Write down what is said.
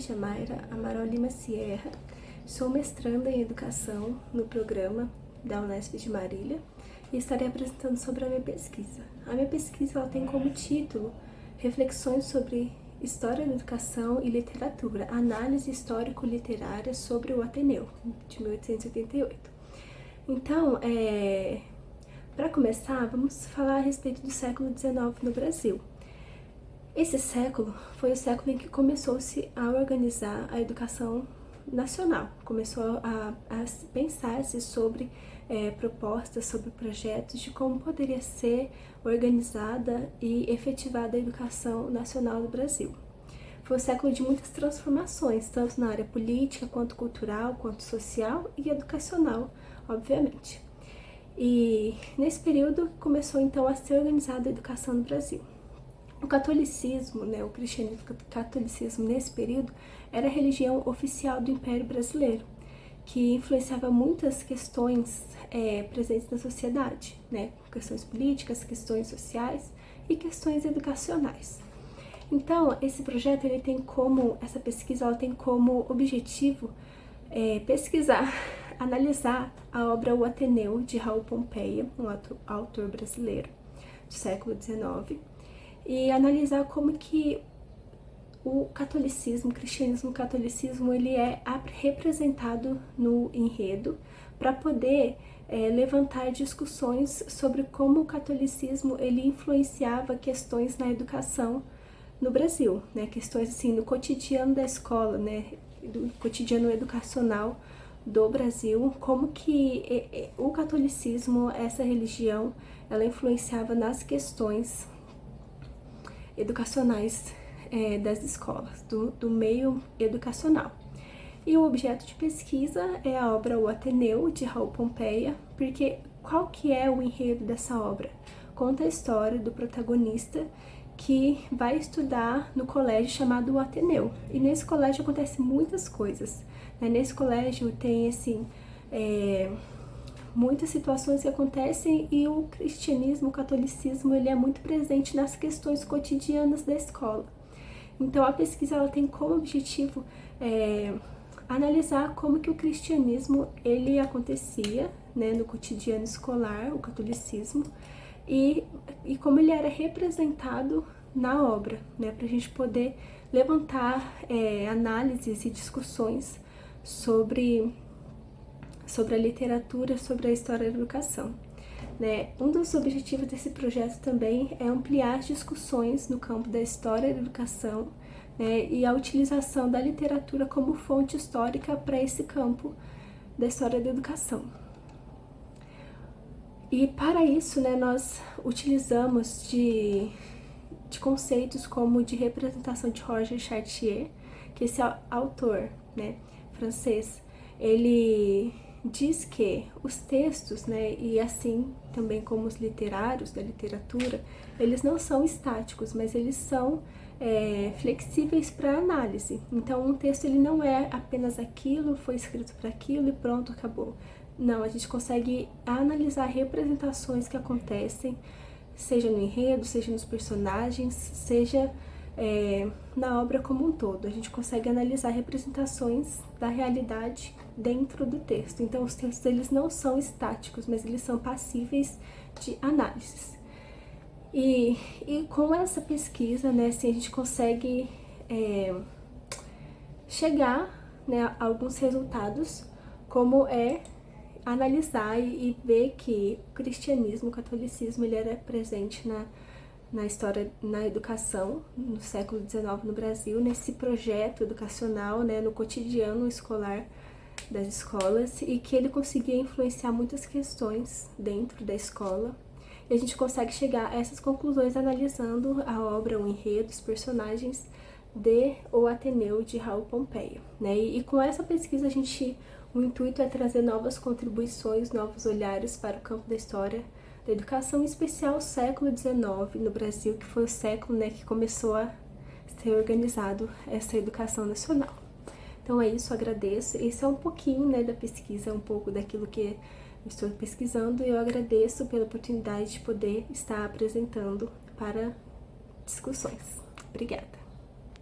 Jamaira Amaral Lima Sierra, sou mestranda em Educação no programa da Unesp de Marília e estarei apresentando sobre a minha pesquisa. A minha pesquisa ela tem como título Reflexões sobre História da Educação e Literatura, Análise Histórico-Literária sobre o Ateneu, de 1888. Então, para começar, vamos falar a respeito do século XIX no Brasil. Esse século foi o século em que começou-se a organizar a educação nacional, começou a pensar-se sobre propostas, sobre projetos de como poderia ser organizada e efetivada a educação nacional do Brasil. Foi um século de muitas transformações, tanto na área política, quanto cultural, quanto social e educacional, obviamente. E nesse período começou então a ser organizada a educação no Brasil. O catolicismo, o cristianismo, o catolicismo nesse período era a religião oficial do Império Brasileiro, que influenciava muitas questões presentes na sociedade, questões políticas, questões sociais e questões educacionais. Então, esse projeto essa pesquisa ela tem como objetivo pesquisar, analisar a obra O Ateneu, de Raul Pompeia, um autor brasileiro do século XIX, e analisar como que o catolicismo, o cristianismo, o catolicismo, ele é representado no enredo para poder levantar discussões sobre como o catolicismo ele influenciava questões na educação no Brasil, questões assim no cotidiano da escola, do cotidiano educacional do Brasil, como que o catolicismo, essa religião, ela influenciava nas questões educacionais das escolas, do meio educacional. E o objeto de pesquisa é a obra O Ateneu, de Raul Pompeia, porque qual que é o enredo dessa obra? Conta a história do protagonista que vai estudar no colégio chamado O Ateneu. E nesse colégio acontecem muitas coisas. Nesse colégio tem, assim, muitas situações que acontecem e o cristianismo, o catolicismo, ele é muito presente nas questões cotidianas da escola. Então a pesquisa ela tem como objetivo analisar como que o cristianismo ele acontecia no cotidiano escolar, o catolicismo, e como ele era representado na obra, para a gente poder levantar análises e discussões sobre a literatura, sobre a história da educação. Um dos objetivos desse projeto também é ampliar as discussões no campo da história da educação e a utilização da literatura como fonte histórica para esse campo da história da educação. E para isso, nós utilizamos de conceitos como de representação de Roger Chartier, que esse autor francês, ele diz que os textos, e assim também como os literários da literatura, eles não são estáticos, mas eles são flexíveis para análise. Então um texto ele não é apenas aquilo, foi escrito para aquilo e pronto, acabou. Não, a gente consegue analisar representações que acontecem, seja no enredo, seja nos personagens, seja na obra como um todo. A gente consegue analisar representações da realidade dentro do texto. Então os textos eles não são estáticos, mas eles são passíveis de análises. E com essa pesquisa, assim, a gente consegue chegar a alguns resultados, como analisar e ver que o cristianismo, o catolicismo, ele era presente na história, na educação, no século XIX no Brasil, nesse projeto educacional, no cotidiano escolar das escolas, e que ele conseguia influenciar muitas questões dentro da escola. E a gente consegue chegar a essas conclusões analisando a obra, o enredo, os personagens de O Ateneu, de Raul Pompeia. E com essa pesquisa o intuito é trazer novas contribuições, novos olhares para o campo da história da educação, em especial o século XIX no Brasil, que foi o século que começou a ser organizado essa educação nacional. Então é isso, agradeço. Esse é um pouquinho da pesquisa, um pouco daquilo que eu estou pesquisando, e eu agradeço pela oportunidade de poder estar apresentando para discussões. Obrigada!